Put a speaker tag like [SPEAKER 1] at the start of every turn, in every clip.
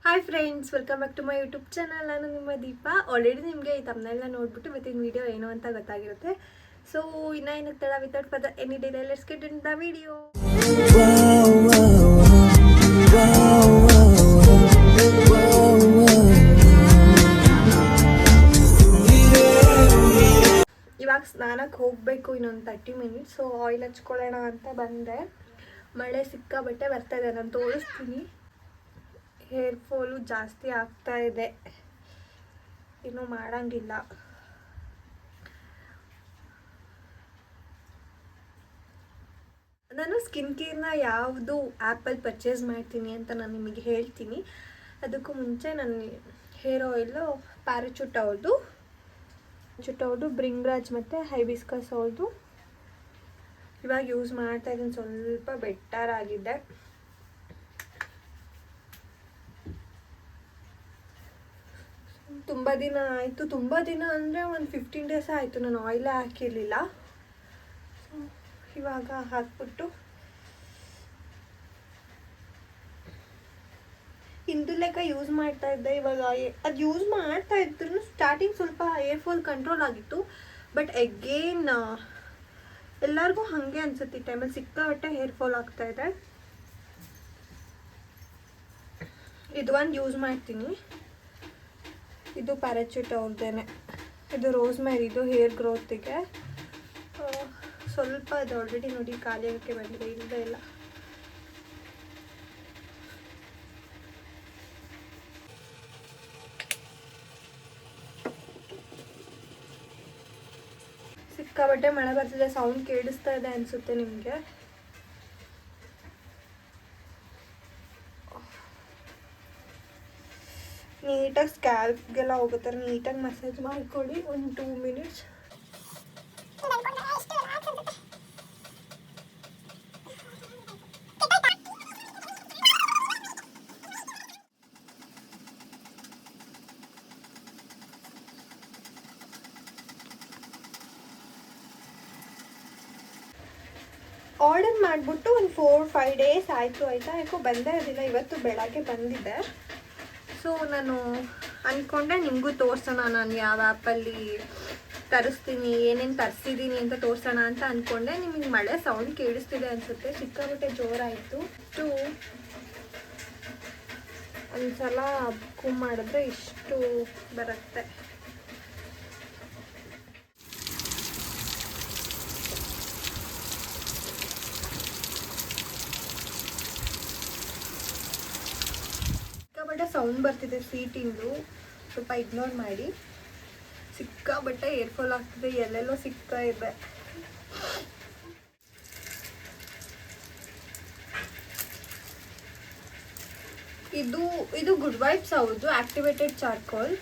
[SPEAKER 1] Hi friends, welcome back to my YouTube channel. ನಾನು ನಿಮ್ಮ ದೀಪ. Already ನಿಮಗೆ ಈ ತಮ್ಮನೆಲ್ಲ ನೋಡ್ಬಿಟ್ಟು ಇವತ್ತಿನ ವಿಡಿಯೋ ಏನು ಅಂತ ಗೊತ್ತಾಗಿರುತ್ತೆ. ಸೊ ಇನ್ನೇನು ತಡ without further any delay let's get in the video. ಇವಾಗ ಸ್ನಾನಕ್ಕೆ ಹೋಗಬೇಕು, ಇನ್ನೊಂದು 30 ಮಿನಿಟ್ಸ್. ಸೊ ಆಯಿಲ್ ಹಚ್ಕೊಳ್ಳೋಣ ಅಂತ ಬಂದೆ. ಮಳೆ ಸಿಕ್ಕಾಬಟ್ಟೆ ಬರ್ತಾಯಿದೆ, ನಾನು ತೋರಿಸ್ತೀನಿ. ಹೇರ್ ಫಾಲು ಜಾಸ್ತಿ ಆಗ್ತಾ ಇದೆ, ಇನ್ನೂ ಮಾಡೋಂಗಿಲ್ಲ. ನಾನು ಸ್ಕಿನ್ ಕೇರ್ನ ಯಾವುದು ಆ್ಯಪಲ್ಲಿ ಪರ್ಚೇಸ್ ಮಾಡ್ತೀನಿ ಅಂತ ನಾನು ನಿಮಗೆ ಹೇಳ್ತೀನಿ. ಅದಕ್ಕೂ ಮುಂಚೆ ನನ್ನ ಹೇರ್ ಆಯಿಲು ಪ್ಯಾರಾಚೂಟ್ ಅವ್ರದ್ದು ಬ್ರಿಂಗ್ರಾಜ್ ಮತ್ತು ಹೈಬಿಸ್ಕಸ್ ಅವ್ರದ್ದು ಇವಾಗ ಯೂಸ್ ಮಾಡ್ತಾಯಿದ್ದೀನಿ. ಸ್ವಲ್ಪ ಬೆಟರ್ ಆಗಿದೆ. ತುಂಬ ದಿನ ಆಯಿತು, ತುಂಬ ದಿನ ಅಂದರೆ ಒಂದು 15 ಡೇಸ್ ಆಯಿತು ನಾನು ಆಯಿಲೇ ಹಾಕಿರಲಿಲ್ಲ. ಸೊ ಇವಾಗ ಹಾಕ್ಬಿಟ್ಟು ಹಿಂದು ಲೆಕ್ಕ ಯೂಸ್ ಮಾಡ್ತಾ ಇದ್ದೆ. ಇವಾಗ ಅದು ಯೂಸ್ ಮಾಡ್ತಾ ಇದ್ರು ಸ್ಟಾರ್ಟಿಂಗ್ ಸ್ವಲ್ಪ ಹೇರ್ ಫಾಲ್ ಕಂಟ್ರೋಲ್ ಆಗಿತ್ತು. ಬಟ್ ಅಗೇನ್ ಎಲ್ಲರಿಗೂ ಹಾಗೆ ಅನ್ಸುತ್ತೆ, ಈ ಟೈಮಲ್ಲಿ ಸಿಕ್ಕಾಬಟ್ಟೆ ಹೇರ್ ಫಾಲ್ ಆಗ್ತಾ ಇದೆ. ಇದು ಒಂದು ಯೂಸ್ ಮಾಡ್ತೀನಿ. ಇದು ಪ್ಯಾರಾಚೂಟ್ ಅವ್ರದ್ದೇನೆ. ಇದು ರೋಸ್ಮೇರಿದು ಹೇರ್ ಗ್ರೋತಿಗೆ. ಸ್ವಲ್ಪ ಅದು ಆಲ್ರೆಡಿ ನೋಡಿ ಖಾಲಿ ಆಗೋಕ್ಕೆ ಬಂದಿದೆ, ಇಲ್ಲದೆ ಇಲ್ಲ. ಸಿಕ್ಕಾಬಟ್ಟೆ ಮಳೆ ಬರ್ತಿದೆ, ಸೌಂಡ್ ಕೇಳಿಸ್ತಾ ಇದೆ ಅನಿಸುತ್ತೆ ನಿಮಗೆ. ನೀಟಾಗಿ ಸ್ಕ್ಯಾಲ್ಪ್ಗೆಲ್ಲ ಹೋಗುತ್ತೆ, ನೀಟಾಗಿ ಮಸಾಜ್ ಮಾಡ್ಕೊಳ್ಳಿ ಒಂದು 2 ಮಿನಿಟ್ಸ್. ಆರ್ಡರ್ ಮಾಡಿಬಿಟ್ಟು ಒಂದು 4-5 ಡೇಸ್ ಆಯಿತು ಆಯಿತಾ. ಯಾಕೋ ಬಂದೇ ಇರಲಿಲ್ಲ, ಇವತ್ತು ಬೆಳಗ್ಗೆ ಬಂದಿದೆ. ಸೊ ನಾನು ಅಂದ್ಕೊಂಡೆ ನಿಮಗೂ ತೋರಿಸೋಣ, ನಾನು ಯಾವ ಆ್ಯಪಲ್ಲಿ ತರಿಸ್ತೀನಿ, ಏನೇನು ತರಿಸಿದ್ದೀನಿ ಅಂತ ತೋರಿಸೋಣ ಅಂತ ಅಂದ್ಕೊಂಡೆ. ನಿಮಗೆ ಮಳೆ ಸೌಂಡ್ ಕೇಳಿಸ್ತಿದೆ ಅನಿಸುತ್ತೆ, ಸಿಕ್ಕಾಬಿಟ್ಟೆ ಜೋರಾಯಿತು. ಇಷ್ಟು ಒಂದು ಸಲ ಬುಕ್ಕು ಮಾಡಿದ್ರೆ ಇಷ್ಟು ಬರುತ್ತೆ. ಸೌಂಡ್ ಬರ್ತಿದೆ ಸೀಟಿಂದು, ಸ್ವಲ್ಪ ಇಗ್ನೋರ್ ಮಾಡಿ. ಸಿಕ್ಕಾಬಟ್ಟೆ ಏರ್ ಫಾಲ್ ಆಗ್ತಿದೆ, ಎಲ್ಲೆಲ್ಲೋ ಸಿಗ್ತಾ ಇದೆ. ಇದು ಗುಡ್ ವೈಬ್ಸ್ ಅವ್ರದ್ದು ಆಕ್ಟಿವೇಟೆಡ್ ಚಾರ್ಕೋಲ್.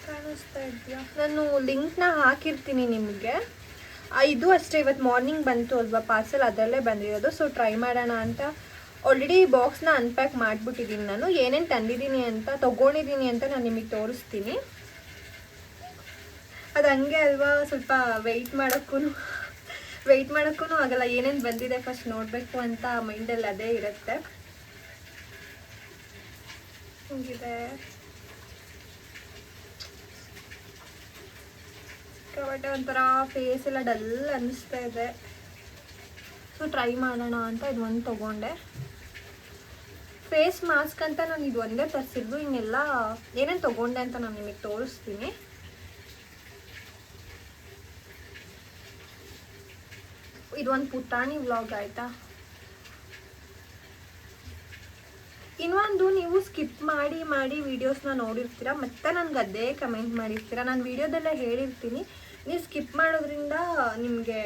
[SPEAKER 1] ಕಾಣಿಸ್ತಾ ಇದೆಯಾ? ನಾನು ಲಿಂಕ್ನ ಹಾಕಿರ್ತೀನಿ ನಿಮಗೆ. ಇದು ಅಷ್ಟೇ, ಇವತ್ತು ಮಾರ್ನಿಂಗ್ ಬಂತು ಅಲ್ವಾ ಪಾರ್ಸೆಲ್, ಅದರಲ್ಲೇ ಬಂದಿರೋದು. ಸೊ ಟ್ರೈ ಮಾಡೋಣ ಅಂತ ಆಲ್ರೆಡಿ ಬಾಕ್ಸ್ನ ಅನ್ಪ್ಯಾಕ್ ಮಾಡಿಬಿಟ್ಟಿದ್ದೀನಿ. ನಾನು ಏನೇನು ತಂದಿದ್ದೀನಿ ಅಂತ ತೊಗೊಂಡಿದ್ದೀನಿ ಅಂತ ನಾನು ನಿಮಗೆ ತೋರಿಸ್ತೀನಿ. ಅದು ಹಂಗೆ ಅಲ್ವಾ, ಸ್ವಲ್ಪ ವೆಯ್ಟ್ ಮಾಡೋಕ್ಕೂ ಆಗಲ್ಲ. ಏನೇನು ಬಂದಿದೆ ಫಸ್ಟ್ ನೋಡಬೇಕು ಅಂತ ಮೈಂಡಲ್ಲಿ ಅದೇ ಇರುತ್ತೆ. ಹೀಗಿದೆ ಸಿಕ್ಕಾಬಟ್ಟೆ ಒಂಥರ ಫೇಸ್ ಎಲ್ಲ ಡಲ್ ಅನ್ನಿಸ್ತಾ ಇದೆ. ಸೊ ಟ್ರೈ ಮಾಡೋಣ ಅಂತ ಇದು ಒಂದು ತೊಗೊಂಡೆ. ಫೇಸ್ ಮಾಸ್ಕ್ ಅಂತ ನಾನು ಇದು ಒಂದೇ ತರಿಸಿದ್ದು, ಇನ್ನೆಲ್ಲ ಏನೇನು ತೊಗೊಂಡೆ ಅಂತ ನಾನು ನಿಮಗೆ ತೋರಿಸ್ತೀನಿ. ಇದು ಒಂದು ಪುಟಾಣಿ ವ್ಲಾಗ್ ಆಯಿತಾ. ಇನ್ನೊಂದು, ನೀವು ಸ್ಕಿಪ್ ಮಾಡಿ ವೀಡಿಯೋಸ್ನ ನೋಡಿರ್ತೀರ, ಮತ್ತೆ ನನಗೆ ಅದೇ ಕಮೆಂಟ್ ಮಾಡಿರ್ತೀರ. ನಾನು ವೀಡಿಯೋದಲ್ಲೇ ಹೇಳಿರ್ತೀನಿ, ನೀವು ಸ್ಕಿಪ್ ಮಾಡೋದ್ರಿಂದ ನಿಮಗೆ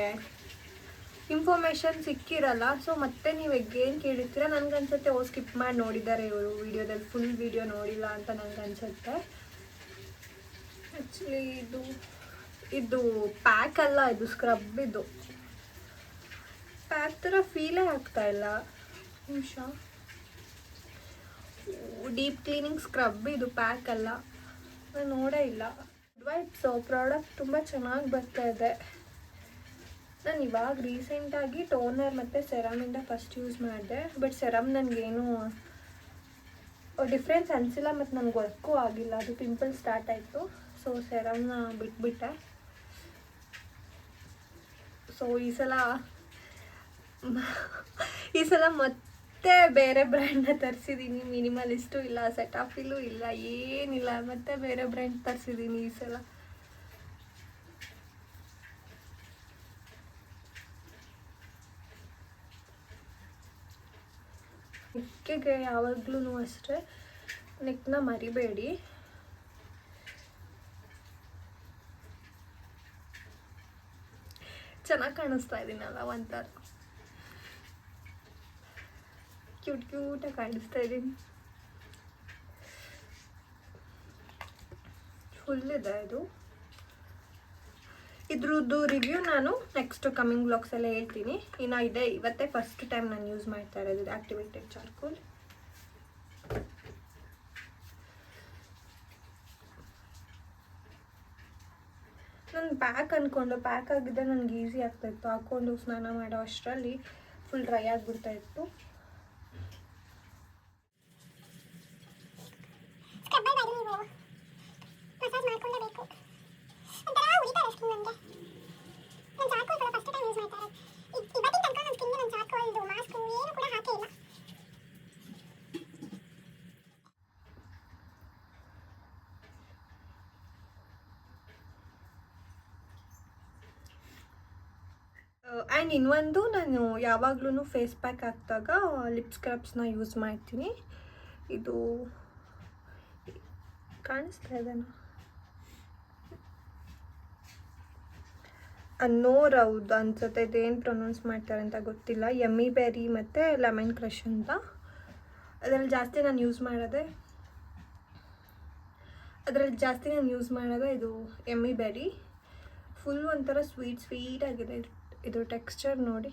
[SPEAKER 1] ಇನ್ಫಾರ್ಮೇಷನ್ ಸಿಕ್ಕಿರಲ್ಲ. ಸೊ ಮತ್ತೆ ನೀವು ಎಗೇನ್ ಕೇಳಿರ್ತೀರ. ನನಗನ್ಸುತ್ತೆ ಸ್ಕಿಪ್ ಮಾಡಿ ನೋಡಿದ್ದಾರೆ ಇವರು, ವೀಡಿಯೋದಲ್ಲಿ ಫುಲ್ ವೀಡಿಯೋ ನೋಡಿಲ್ಲ ಅಂತ ನನಗನ್ಸುತ್ತೆ. ಆ್ಯಕ್ಚುಲಿ ಇದು ಪ್ಯಾಕ್ ಅಲ್ಲ, ಇದು ಸ್ಕ್ರಬ್. ಇದು ಪ್ಯಾಕ್ ಥರ ಫೀಲೇ ಆಗ್ತಾ ಇಲ್ಲ. ನಿಮಿಷ, ಡೀಪ್ ಕ್ಲೀನಿಂಗ್ ಸ್ಕ್ರಬ್ ಇದು, ಪ್ಯಾಕ್ ಅಲ್ಲ. ನಾನು ನೋಡೇ ಇಲ್ಲ. ವೈಪ್ಸ್ ಪ್ರಾಡಕ್ಟ್ ತುಂಬ ಚೆನ್ನಾಗಿ ಬರ್ತಾ ಇದೆ. ನಾನು ಇವಾಗ ರೀಸೆಂಟಾಗಿ ಟೋನರ್ ಮತ್ತು ಸೆರಮಿಂದ ಫಸ್ಟ್ ಯೂಸ್ ಮಾಡಿದೆ. ಬಟ್ ಸೆರಮ್ ನನಗೇನು ಡಿಫ್ರೆನ್ಸ್ ಅನಿಸಿಲ್ಲ ಮತ್ತು ನನಗೆ ವರ್ಕೂ ಆಗಿಲ್ಲ. ಅದು ಪಿಂಪಲ್ ಸ್ಟಾರ್ಟ್ ಆಯಿತು. ಸೊ ಸೆರಮ್ನ ಬಿಟ್ಬಿಟ್ಟೆ. ಸೊ ಈ ಸಲ ಮತ್ತೆ ಬೇರೆ ಬ್ರ್ಯಾಂಡ್ನ ತರಿಸಿದ್ದೀನಿ. ಮಿನಿಮಲಿಸ್ಟು ಇಲ್ಲ, ಸೆಟಾಫಿಲು ಇಲ್ಲ, ಏನಿಲ್ಲ. ಮತ್ತೆ ಬೇರೆ ಬ್ರ್ಯಾಂಡ್ ತರಿಸಿದ್ದೀನಿ ಈ ಸಲ. ನೆಕ್ಕಿಗೆ ಯಾವಾಗಲೂ ಅಷ್ಟೇ ನೆಕ್ನ ಮರಿಬೇಡಿ. ಚೆನ್ನಾಗಿ ಕಾಣಿಸ್ತಾ ಇದ್ದೀನಲ್ಲ, ಒಂಥರ ಕ್ಯೂಟಾಗಿ ಕಾಣಿಸ್ತಾ ಇದ್ದೀನಿ. ಫುಲ್ ಇದೆ ಇದು. ಇದ್ರದ್ದು ರಿವ್ಯೂ ನಾನು ನೆಕ್ಸ್ಟ್ ಕಮಿಂಗ್ ಬ್ಲಾಗ್ಸಲ್ಲೇ ಹೇಳ್ತೀನಿ. ಇನ್ನು ಇದೆ, ಇವತ್ತೇ ಫಸ್ಟ್ ಟೈಮ್ ನಾನು ಯೂಸ್ ಮಾಡ್ತಾ ಇರೋದು ಆಕ್ಟಿವೇಟೆಡ್ ಚಾರ್ಕೋಲ್. ನಾನು ಪ್ಯಾಕ್ ಅಂದ್ಕೊಂಡು ಪ್ಯಾಕ್ ಆಗಿದ್ದರೆ ನನಗೆ ಈಸಿ ಆಗ್ತಾಯಿತ್ತು. ಹಾಕ್ಕೊಂಡು ಸ್ನಾನ ಮಾಡೋ ಅಷ್ಟರಲ್ಲಿ ಫುಲ್ ಡ್ರೈ ಆಗಿಬಿಡ್ತಾಯಿತ್ತು. ಆ್ಯಂಡ್ ಇನ್ನೊಂದು, ನಾನು ಯಾವಾಗಲೂ ಫೇಸ್ ಪ್ಯಾಕ್ ಹಾಕಿದಾಗ ಲಿಪ್ ಸ್ಕ್ರಬ್ಸ್ನ ಯೂಸ್ ಮಾಡ್ತೀನಿ. ಇದು ಕಾಣಿಸ್ತಾ ಇದೆನಾ, ಅನ್ನೋರ್ ಹೌದು ಅನ್ಸುತ್ತೆ. ಇದೇನು ಪ್ರೊನೌನ್ಸ್ ಮಾಡ್ತಾರೆ ಅಂತ ಗೊತ್ತಿಲ್ಲ. ಯಮ್ಮಿ ಬೆರಿ ಮತ್ತು ಲೆಮನ್ ಕ್ರಷ್ ಅಂತ. ಅದರಲ್ಲಿ ಜಾಸ್ತಿ ನಾನು ಯೂಸ್ ಮಾಡೋದೇ ಇದು ಯಮ್ಮಿ ಬೆರಿ. ಫುಲ್ ಒಂಥರ ಸ್ವೀಟ್ ಆಗಿದೆ ಇದು ಟೆಕ್ಸ್ಚರ್ ನೋಡಿ.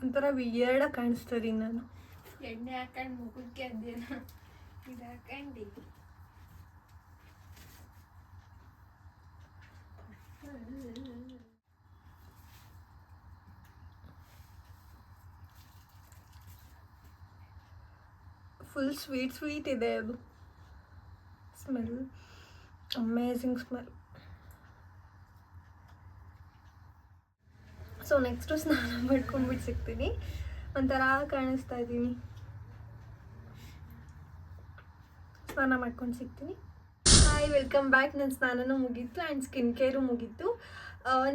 [SPEAKER 1] ಒಂಥರ ವಿಯರ್ಡಾಗಿ ಕಾಣಿಸ್ತೀನಿ ನಾನು.
[SPEAKER 2] ಎಣ್ಣೆ ಹಾಕೊಂಡು ಮುಖಕ್ಕೆ ಅದೇನ ಇದು ಹಾಕೊಂಡು
[SPEAKER 1] ಫುಲ್ ಸ್ವೀಟ್ ಇದೆ ಅದು. Smell amazing smell. So next ಸ್ನಾನ ಮಾಡ್ಕೊಂಡ್ಬಿಟ್ಟು ಸಿಗ್ತೀನಿ. ಒಂಥರ ಕಾಣಿಸ್ತಾ ಇದ್ದೀನಿ. ಸ್ನಾನ ಮಾಡ್ಕೊಂಡು ಸಿಗ್ತೀನಿ. Hi, welcome back. ನನ್ನ ಸ್ನಾನನೂ ಮುಗೀತು ಆ್ಯಂಡ್ ಸ್ಕಿನ್ ಕೇರು ಮುಗೀತು.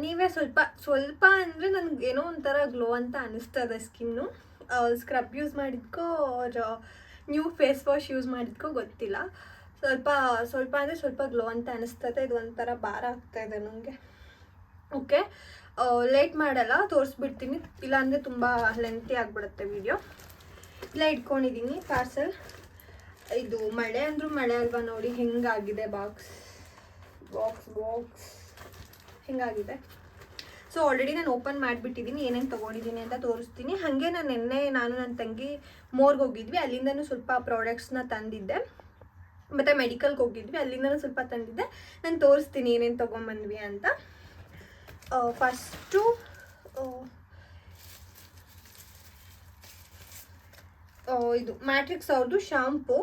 [SPEAKER 1] ನೀವೇ ಸ್ವಲ್ಪ ಅಂದರೆ ನನಗೆ ಏನೋ ಒಂಥರ ಗ್ಲೋ ಅಂತ ಅನ್ನಿಸ್ತದೆ ಸ್ಕಿನ್ನು. ಸ್ಕ್ರಬ್ ಯೂಸ್ ಮಾಡಿದ್ಕೋ ನ್ಯೂ ಫೇಸ್ ವಾಶ್ ಯೂಸ್ ಮಾಡಿದ್ಕೋ ಗೊತ್ತಿಲ್ಲ. ಸ್ವಲ್ಪ ಅಂದರೆ ಸ್ವಲ್ಪ ಗ್ಲೋ ಅಂತ ಅನ್ನಿಸ್ತದೆ. ಇದು ಒಂಥರ ಭಾರ ಆಗ್ತಾಯಿದೆ ನನಗೆ. ಓಕೆ, ಲೇಟ್ ಮಾಡಲ್ಲ, ತೋರಿಸ್ಬಿಡ್ತೀನಿ. ಇಲ್ಲಾಂದರೆ ತುಂಬ ಲೆಂತಿ ಆಗಿಬಿಡುತ್ತೆ ವಿಡಿಯೋ. ಇಲ್ಲ ಇಟ್ಕೊಂಡಿದ್ದೀನಿ ಪಾರ್ಸಲ್. ಇದು ಮಳೆ ಅಂದರೂ ಮಳೆ ಅಲ್ವಾ, ನೋಡಿ ಹೆಂಗಾಗಿದೆ ಬಾಕ್ಸ್ ಹೆಂಗಾಗಿದೆ. ಸೊ ಆಲ್ರೆಡಿ ನಾನು ಓಪನ್ ಮಾಡಿಬಿಟ್ಟಿದ್ದೀನಿ. ಏನೇನು ತೊಗೊಂಡಿದ್ದೀನಿ ಅಂತ ತೋರಿಸ್ತೀನಿ. ಹಾಗೆ ನಾನು ನನ್ನ ತಂಗಿ ಮೋರ್ಗೆ ಹೋಗಿದ್ವಿ, ಅಲ್ಲಿಂದನೂ ಸ್ವಲ್ಪ ಪ್ರಾಡಕ್ಟ್ಸ್ನ ತಂದಿದ್ದೆ. ಮತ್ತು ಮೆಡಿಕಲ್ಗೆ ಹೋಗಿದ್ವಿ, ಅಲ್ಲಿಂದನೂ ಸ್ವಲ್ಪ ತಂದಿದ್ದೆ. ನಾನು ತೋರಿಸ್ತೀನಿ ಏನೇನು ತೊಗೊಂಬಂದ್ವಿ ಅಂತ. ಫಸ್ಟು ಇದು ಮ್ಯಾಟ್ರಿಕ್ಸ್ ಅವ್ರದ್ದು ಶಾಂಪು.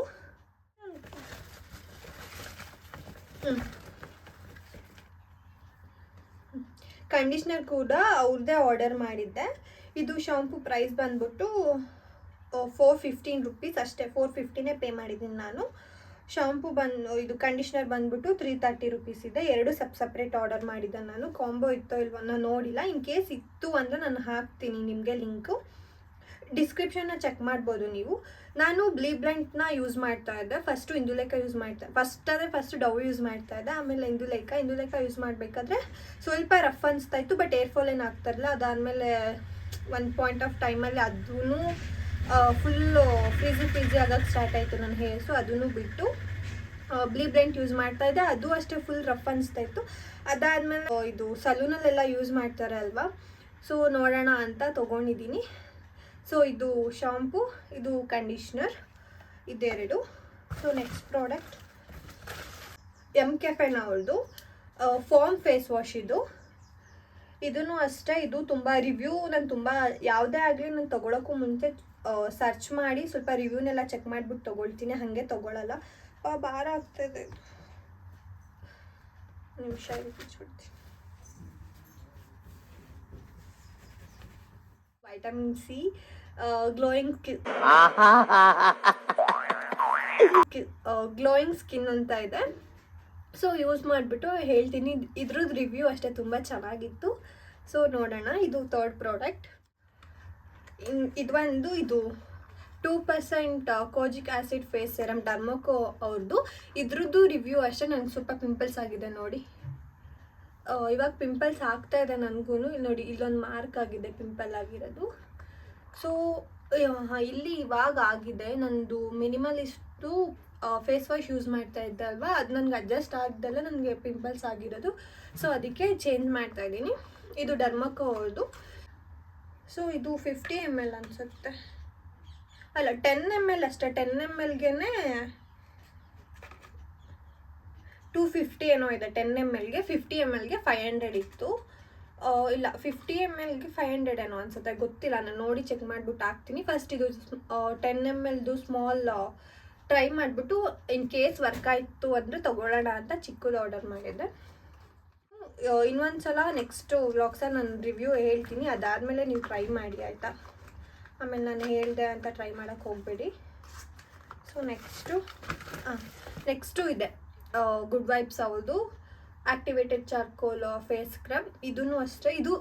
[SPEAKER 1] ಕಂಡೀಷ್ನರ್ ಕೂಡ ಅವ್ರದ್ದೇ ಆರ್ಡರ್ ಮಾಡಿದ್ದೆ. ಇದು ಶಾಂಪು ಪ್ರೈಸ್ ಬಂದ್ಬಿಟ್ಟು 415 ರುಪೀಸ್ ಅಷ್ಟೇ. 450ನೇ ಪೇ ಮಾಡಿದ್ದೀನಿ ನಾನು. ಶಾಂಪು ಇದು ಕಂಡೀಷ್ನರ್ ಬಂದ್ಬಿಟ್ಟು 330 ರುಪೀಸ್ ಇದೆ. ಎರಡು ಸಪ್ರೇಟ್ ಆರ್ಡರ್ ಮಾಡಿದ್ದೆ ನಾನು. ಕಾಂಬೋ ಇತ್ತೋ ಇಲ್ವೋ ನಾನು ನೋಡಿಲ್ಲ. ಇನ್ ಕೇಸ್ ಇತ್ತು ಅಂದರೆ ನಾನು ಹಾಕ್ತೀನಿ ನಿಮಗೆ ಲಿಂಕು. ಡಿಸ್ಕ್ರಿಪ್ಷನ್ನ ಚೆಕ್ ಮಾಡ್ಬೋದು ನೀವು. ನಾನು ಬ್ಲೀಬ್ಲೆಂಟ್ನ ಯೂಸ್ ಮಾಡ್ತಾ ಇದ್ದೆ. ಫಸ್ಟು ಇಂದುಲೇಖ ಯೂಸ್ ಫಸ್ಟ್ ಡವ್ ಯೂಸ್ ಮಾಡ್ತಾ ಇದ್ದೆ. ಆಮೇಲೆ ಇಂದುಲೇಖ ಯೂಸ್ ಮಾಡಬೇಕಾದ್ರೆ ಸ್ವಲ್ಪ ರಫ್ ಅನಿಸ್ತಾ ಇತ್ತು. ಬಟ್ ಏರ್ ಫಾಲ್ ಏನು ಆಗ್ತಾಯಿರಲಿಲ್ಲ. ಅದಾದಮೇಲೆ ಒಂದು ಪಾಯಿಂಟ್ ಆಫ್ ಟೈಮಲ್ಲಿ ಅದೂ ಫುಲ್ಲು ಫ್ರೀಸಿ ಆಗೋಕ್ಕೆ ಸ್ಟಾರ್ಟ್ ಆಯಿತು ನನ್ನ ಹೇರ್ಸು. ಅದನ್ನು ಬಿಟ್ಟು ಬ್ಲೀ ಬ್ರೆಂಟ್ ಯೂಸ್ ಮಾಡ್ತಾ ಇದ್ದೆ, ಅದು ಅಷ್ಟೇ ಫುಲ್ ರಫ್ ಅನಿಸ್ತಾ ಇತ್ತು. ಅದಾದಮೇಲೆ ಇದು ಸಲೂನಲ್ಲೆಲ್ಲ ಯೂಸ್ ಮಾಡ್ತಾರೆ ಅಲ್ವಾ, ಸೊ ನೋಡೋಣ ಅಂತ ತೊಗೊಂಡಿದ್ದೀನಿ. ಸೊ ಇದು ಶಾಂಪು, ಇದು ಕಂಡೀಷ್ನರ್, ಇದೆರಡು. So next product M caffeine ಅವ್ರದ್ದು ಫಾರ್ಮ್ ಫೇಸ್ ವಾಶ್. ಇದೂ ಅಷ್ಟೇ, ಇದು ತುಂಬ ರಿವ್ಯೂ ನಾನು ತುಂಬ ಯಾವುದೇ ಆಗಲಿ ನಾನು ತೊಗೊಳಕ್ಕೂ ಮುಂಚೆ ಸರ್ಚ್ ಮಾಡಿ ಸ್ವಲ್ಪ ರಿವ್ಯೂನೆಲ್ಲ ಚೆಕ್ ಮಾಡಿಬಿಟ್ಟು ತೊಗೊಳ್ತೀನಿ, ಹಾಗೆ ತೊಗೊಳ್ಳಲ್ಲ. ಭಾರ ಆಗ್ತಾಯಿದೆ, ನಿಮಿಷ ಬಿಚ್ಬಿಡ್ತೀನಿ. ವೈಟಮಿನ್ ಸಿ ಗ್ಲೋಯಿಂಗ್ ಸ್ಕಿನ್ ಅಂತ ಇದೆ. ಸೊ ಯೂಸ್ ಮಾಡಿಬಿಟ್ಟು ಹೇಳ್ತೀನಿ. ಇದ್ರದ್ದು ರಿವ್ಯೂ ಅಷ್ಟೇ ತುಂಬ ಚೆನ್ನಾಗಿತ್ತು. ಸೊ ನೋಡೋಣ. ಇದು ಥರ್ಡ್ ಪ್ರಾಡಕ್ಟ್. ಇದು 2% ಕೋಜಿಕ್ ಆ್ಯಸಿಡ್ ಫೇಸ್ ಸೆರಮ್ ಡರ್ಮೋಕೋ ಅವ್ರದ್ದು. ಇದ್ರದ್ದು ರಿವ್ಯೂ ಅಷ್ಟೇ. ನನಗೆ ಸ್ವಲ್ಪ ಪಿಂಪಲ್ಸ್ ಆಗಿದೆ ನೋಡಿ, ಇವಾಗ ಪಿಂಪಲ್ಸ್ ಆಗ್ತಾ ಇದೆ ನನಗೂ. ನೋಡಿ ಇಲ್ಲೊಂದು ಮಾರ್ಕ್ ಆಗಿದೆ ಪಿಂಪಲ್ ಆಗಿರೋದು. ಸೊ ಇಲ್ಲಿ ಇವಾಗ ಆಗಿದೆ. ನಂದು ಮಿನಿಮಲಿಸ್ಟು ಫೇಸ್ ವಾಶ್ ಯೂಸ್ ಮಾಡ್ತಾ ಇದ್ದೆ ಅಲ್ವಾ, ಅದು ನನಗೆ ಅಡ್ಜಸ್ಟ್ ಆಗ್ದಲ್ಲ ನನಗೆ ಪಿಂಪಲ್ಸ್ ಆಗಿರೋದು. ಸೊ ಅದಕ್ಕೆ ಚೇಂಜ್ ಮಾಡ್ತಾ ಇದ್ದೀನಿ. ಇದು ಡರ್ಮಕೋ ಅವ್ರದ್ದು. ಸೊ ಇದು 50 ml ಅನಿಸುತ್ತೆ, ಅಲ್ಲ 10 ml ಅಷ್ಟೇ. 10 mlಗೆ 250 ಏನೋ ಇದೆ. 10 mlಗೆ 50 mlಗೆ 500 ಇತ್ತು. ಇಲ್ಲ 50 mlಗೆ 500 ಏನೋ ಅನಿಸುತ್ತೆ, ಗೊತ್ತಿಲ್ಲ. ನಾನು ನೋಡಿ ಚೆಕ್ ಮಾಡಿಬಿಟ್ಟು ಹಾಕ್ತೀನಿ. ಫಸ್ಟ್ ಇದು 10 mlದು ಸ್ಮಾಲ್ ಟ್ರೈ ಮಾಡಿಬಿಟ್ಟು ಇನ್ ಕೇಸ್ ವರ್ಕ್ ಆಯಿತು ಅಂದರೆ ತೊಗೊಳ್ಳೋಣ ಅಂತ ಚಿಕ್ಕದು ಆರ್ಡರ್ ಮಾಡಿದ್ದೆ. ಇನ್ನೊಂದು ಸಲ ನೆಕ್ಸ್ಟ್ ವ್ಲಾಗ್ಸಲ್ಲಿ ನಾನು ರಿವ್ಯೂ ಹೇಳ್ತೀನಿ. ಅದಾದಮೇಲೆ ನೀವು ಟ್ರೈ ಮಾಡಿ ಆಯಿತಾ. ಆಮೇಲೆ ನಾನು ಹೇಳಿದೆ ಅಂತ ಟ್ರೈ ಮಾಡೋಕ್ಕೆ ಹೋಗಬೇಡಿ. ಸೊ ನೆಕ್ಸ್ಟು ಇದೆ ಗುಡ್ ವೈಬ್ಸ್ ಅವ್ರದ್ದು ಆ್ಯಕ್ಟಿವೇಟೆಡ್ ಚಾರ್ಕೋಲ್ ಫೇಸ್ ಸ್ಕ್ರಬ್. ಇದೂ ಅಷ್ಟೇ. ಇದು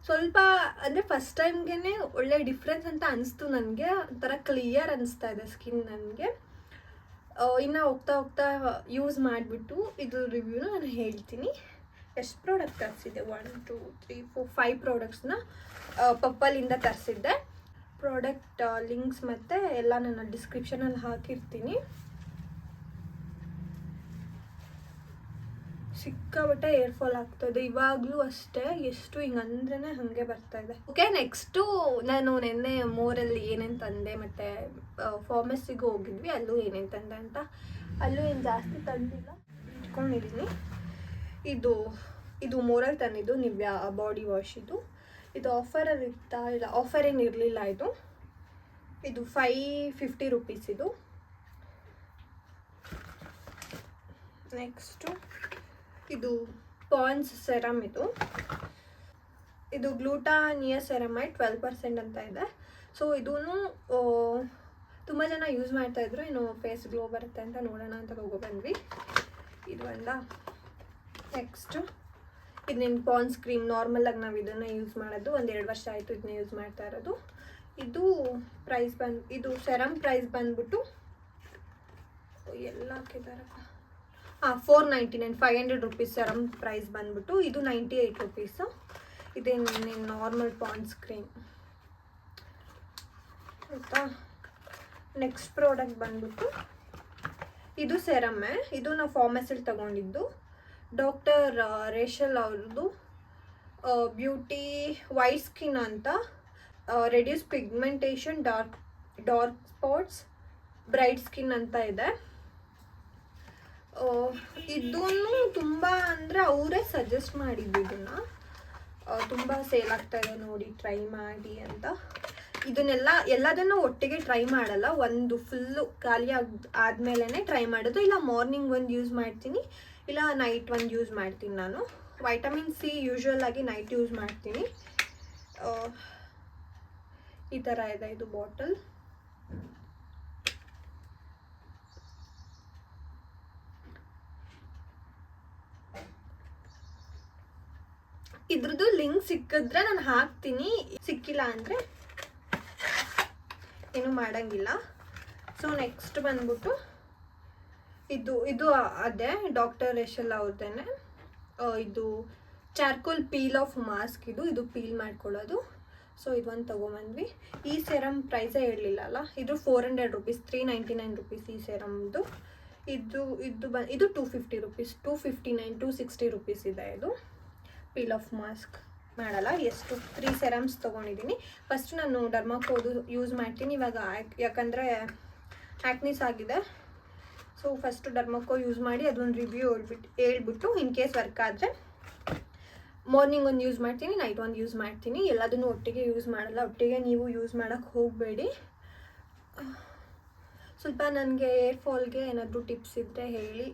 [SPEAKER 1] ಸ್ವಲ್ಪ ಅಂದರೆ ಫಸ್ಟ್ ಟೈಮ್ಗೆ ಒಳ್ಳೆ ಡಿಫ್ರೆನ್ಸ್ ಅಂತ ಅನಿಸ್ತು ನನಗೆ. ಒಂಥರ ಕ್ಲಿಯರ್ ಅನಿಸ್ತಾ ಇದೆ ಸ್ಕಿನ್ ನನಗೆ. ಇನ್ನು ಹೋಗ್ತಾ ಯೂಸ್ ಮಾಡಿಬಿಟ್ಟು ಇದು ರಿವ್ಯೂನ ನಾನು ಹೇಳ್ತೀನಿ. ಎಷ್ಟು ಪ್ರಾಡಕ್ಟ್ ತರಿಸಿದ್ದೆ? 1 2 3 4 5 ಪ್ರಾಡಕ್ಟ್ಸ್ನ ಪಪ್ಪಲಿಂದ ತರಿಸಿದ್ದೆ. ಪ್ರಾಡಕ್ಟ್ ಲಿಂಕ್ಸ್ ಮತ್ತು ಎಲ್ಲ ನಾನು ಡಿಸ್ಕ್ರಿಪ್ಷನಲ್ಲಿ ಹಾಕಿರ್ತೀನಿ. ಸಿಕ್ಕಾಬಟ್ಟೆ ಏರ್ ಫಾಲ್ ಆಗ್ತಾಯಿದೆ ಇವಾಗಲೂ ಅಷ್ಟೇ. ಎಷ್ಟು ಹಿಂಗಂದ್ರೇ ಹಾಗೆ ಬರ್ತಾಯಿದೆ. ಓಕೆ, ನೆಕ್ಸ್ಟು ನಾನು ನೆನ್ನೆ ಮೋರಲ್ಲಿ ಏನೇನು ತಂದೆ ಮತ್ತು ಫಾರ್ಮಸಿಗೆ ಹೋಗಿದ್ವಿ, ಅಲ್ಲೂ ಏನೇನು ತಂದೆ ಅಂತ. ಅಲ್ಲೂ ಏನು ಜಾಸ್ತಿ ತಂದಿಲ್ಲ, ಇಟ್ಕೊಂಡಿದ್ದೀನಿ. ಇದು ಮೋರಲ್ಲಿ ತಂದಿದ್ದು ನಿವ್ಯಾ ಬಾಡಿ ವಾಶ್. ಇದು ಆಫರಲ್ಲಿ ಇರ್ತಾ ಇಲ್ಲ, ಆಫರ್ ಏನು ಇರಲಿಲ್ಲ. ಇದು 550 ರುಪೀಸ್. ನೆಕ್ಸ್ಟು ಇದು ಪಾನ್ಸ್ ಸೆರಮ್. ಇದು ಗ್ಲೂಟಾನಿಯಸೆರಮೈಡ್ 12% ಅಂತ ಇದೆ. ಸೊ ಇದೂ ತುಂಬ ಜನ ಯೂಸ್ ಮಾಡ್ತಾಯಿದ್ರು, ಇನ್ನು ಫೇಸ್ ಗ್ಲೋ ಬರುತ್ತೆ ಅಂತ ನೋಡೋಣ ಅಂತ ಬಂದ್ವಿ. ಇದು ಅಲ್ಲ. ನೆಕ್ಸ್ಟು ಇದನ್ನ ಪಾನ್ಸ್ ಕ್ರೀಮ್. ನಾರ್ಮಲಾಗಿ ನಾವು ಇದನ್ನು ಯೂಸ್ ಮಾಡೋದು 1-2 ವರ್ಷ ಆಯಿತು ಇದನ್ನ ಯೂಸ್ ಮಾಡ್ತಾ ಇರೋದು. ಇದು ಸೆರಮ್ ಪ್ರೈಸ್ ಬಂದ್ಬಿಟ್ಟು ಎಲ್ಲ ಹಾಕಿದಾರಪ್ಪ, 499, 500 ರುಪೀಸ್ ಸೆರಮ್ ಪ್ರೈಸ್ ಬಂದ್ಬಿಟ್ಟು. ಇದು 98 ರುಪೀಸು. ಇದೇನು ನಾರ್ಮಲ್ ಪಾನ್ಸ್ ಕ್ರೀಮ್ ಆಯಿತಾ. ನೆಕ್ಸ್ಟ್ ಪ್ರಾಡಕ್ಟ್ ಬಂದ್ಬಿಟ್ಟು ಇದು ಸೆರಮ್ಮೆ. ಇದು ನಾವು ಫಾರ್ಮಸಿಲಿ ತಗೊಂಡಿದ್ದು. ಡಾಕ್ಟರ್ ರೇಷಲ್ ಅವ್ರದ್ದು ಬ್ಯೂಟಿ ವೈಟ್ ಸ್ಕಿನ್ ಅಂತ. Reduce pigmentation, dark spots, bright skin ಅಂತ ಇದೆ. ಇದೂ ತುಂಬ ಅಂದರೆ ಅವರೇ ಸಜೆಸ್ಟ್ ಮಾಡಿದ್ದು. ಇದನ್ನು ತುಂಬ ಸೇಲ್ ಆಗ್ತಾಯಿದೆ ನೋಡಿ, ಟ್ರೈ ಮಾಡಿ ಅಂತ. ಎಲ್ಲದನ್ನು ಒಟ್ಟಿಗೆ ಟ್ರೈ ಮಾಡಲ್ಲ, ಒಂದು ಫುಲ್ಲು ಖಾಲಿ ಆದಮೇಲೆ ಟ್ರೈ ಮಾಡೋದು. ಇಲ್ಲ ಮಾರ್ನಿಂಗ್ ಒಂದು ಯೂಸ್ ಮಾಡ್ತೀನಿ, ಇಲ್ಲ ನೈಟ್ ಒಂದು ಯೂಸ್ ಮಾಡ್ತೀನಿ. ನಾನು ವೈಟಮಿನ್ ಸಿ ಯೂಶ್ವಲ್ ಆಗಿ ನೈಟ್ ಯೂಸ್ ಮಾಡ್ತೀನಿ. ಈ ಥರ ಇದೆ ಇದು ಬಾಟಲ್. ಇದ್ರದ್ದು ಲಿಂಕ್ ಸಿಕ್ಕಿದ್ರೆ ನಾನು ಹಾಕ್ತೀನಿ, ಸಿಕ್ಕಿಲ್ಲ ಅಂದರೆ ಏನು ಮಾಡೋಂಗಿಲ್ಲ. ಸೊ ನೆಕ್ಸ್ಟ್ ಬಂದ್ಬಿಟ್ಟು ಇದು ಅದೇ ಡಾಕ್ಟರ್ ರೇಷಲ್ ಅವ್ರದ್ದೇನೆ. ಇದು ಚಾರ್ಕೋಲ್ ಪೀಲ್ ಆಫ್ ಮಾಸ್ಕ್. ಇದು ಪೀಲ್ ಮಾಡ್ಕೊಳ್ಳೋದು. ಸೊ ಇದೊಂದು ತೊಗೊಂಬಂದ್ವಿ. ಈ ಸೆರಮ್ ಪ್ರೈಸೇ ಹೇಳಲಿಲ್ಲ ಅಲ್ಲ, ಇದು 400 ರುಪೀಸ್, 399 ರುಪೀಸ್ ಈ ಸೆರಮ್ದು. ಇದು 250 ರುಪೀಸ್, 259, 260 ರುಪೀಸ್ ಇದೆ. ಇದು ಪೀಲ್ ಆಫ್ ಮಾಸ್ಕ್ ಮಾಡಲ್ಲ. ಎಷ್ಟು 3 ಸೆರಮ್ಸ್ ತೊಗೊಂಡಿದ್ದೀನಿ. ಫಸ್ಟ್ ನಾನು ಡರ್ಮಾಕೋದು ಯೂಸ್ ಮಾಡ್ತೀನಿ ಇವಾಗ, ಯಾಕಂದರೆ ಆ್ಯಕ್ನೀಸ್ ಆಗಿದೆ. ಸೊ ಫಸ್ಟು ಡರ್ಮಾಕೋ ಯೂಸ್ ಮಾಡಿ ಅದೊಂದು ರಿವ್ಯೂ ಹೇಳ್ಬಿಟ್ಟು ಇನ್ ಕೇಸ್ ವರ್ಕ್ ಆದರೆ ಮಾರ್ನಿಂಗ್ ಒಂದು ಯೂಸ್ ಮಾಡ್ತೀನಿ, ನೈಟ್ ಒಂದು ಯೂಸ್ ಮಾಡ್ತೀನಿ. ಎಲ್ಲದನ್ನು ಒಟ್ಟಿಗೆ ಯೂಸ್ ಮಾಡಲ್ಲ. ಒಟ್ಟಿಗೆ ನೀವು ಯೂಸ್ ಮಾಡೋಕ್ಕೆ ಹೋಗಬೇಡಿ. ಸ್ವಲ್ಪ ನನಗೆ ಏರ್ ಫಾಲ್ಗೆ ಏನಾದರೂ ಟಿಪ್ಸ್ ಇದ್ದರೆ ಹೇಳಿ.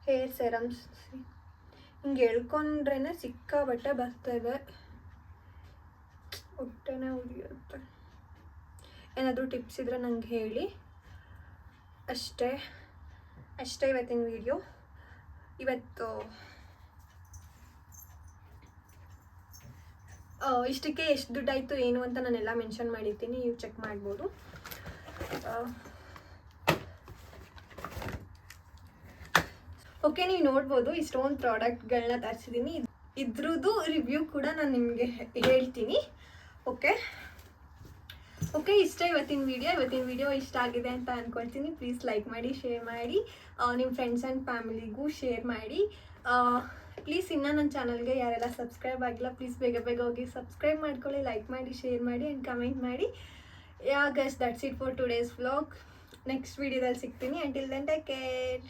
[SPEAKER 1] ಹೇರ್ ಸೆರಮ್ಸ್ ಹಿಂಗೆ ಎಳ್ಕೊಂಡ್ರೇ ಸಿಕ್ಕಾಬಟ್ಟೆ ಬರ್ತಾಯಿದೆ, ಹೊಟ್ಟೆನೇ ಉರಿಯುತ್ತೆ. ಏನಾದರೂ ಟಿಪ್ಸ್ ಇದ್ದರೆ ನಂಗೆ ಹೇಳಿ. ಅಷ್ಟೇ ಇವತ್ತಿನ ವಿಡಿಯೋ. ಇವತ್ತು ಇಷ್ಟಕ್ಕೆ ಎಷ್ಟು ದುಡ್ಡಾಯಿತು ಏನು ಅಂತ ನಾನೆಲ್ಲ ಮೆನ್ಷನ್ ಮಾಡಿರ್ತೀನಿ, ನೀವು ಚೆಕ್ ಮಾಡ್ಬೋದು. ಓಕೆ, ನೀವು ನೋಡ್ಬೋದು ಇಷ್ಟೊಂದು ಪ್ರಾಡಕ್ಟ್ಗಳನ್ನ ತರಿಸಿದ್ದೀನಿ. ಇದ್ರದ್ದು ರಿವ್ಯೂ ಕೂಡ ನಾನು ನಿಮಗೆ ಹೇಳ್ತೀನಿ. ಓಕೆ, ಇಷ್ಟ ಇವತ್ತಿನ ವಿಡಿಯೋ ಇಷ್ಟ ಆಗಿದೆ ಅಂತ ಅಂದ್ಕೊಳ್ತೀನಿ. ಪ್ಲೀಸ್ ಲೈಕ್ ಮಾಡಿ, ಶೇರ್ ಮಾಡಿ, ನಿಮ್ಮ ಫ್ರೆಂಡ್ಸ್ ಆ್ಯಂಡ್ ಫ್ಯಾಮಿಲಿಗೂ ಶೇರ್ ಮಾಡಿ. ಪ್ಲೀಸ್ ಇನ್ನೂ ನನ್ನ ಚಾನಲ್ಗೆ ಯಾರೆಲ್ಲ ಸಬ್ಸ್ಕ್ರೈಬ್ ಆಗಿಲ್ಲ ಪ್ಲೀಸ್ ಬೇಗ ಹೋಗಿ ಸಬ್ಸ್ಕ್ರೈಬ್ ಮಾಡ್ಕೊಳ್ಳಿ, ಲೈಕ್ ಮಾಡಿ, ಶೇರ್ ಮಾಡಿ ಆ್ಯಂಡ್ ಕಮೆಂಟ್ ಮಾಡಿ. Guys, that's it for today's vlog. Next ವಿಡಿಯೋದಲ್ಲಿ ಸಿಗ್ತೀನಿ. Until then take care.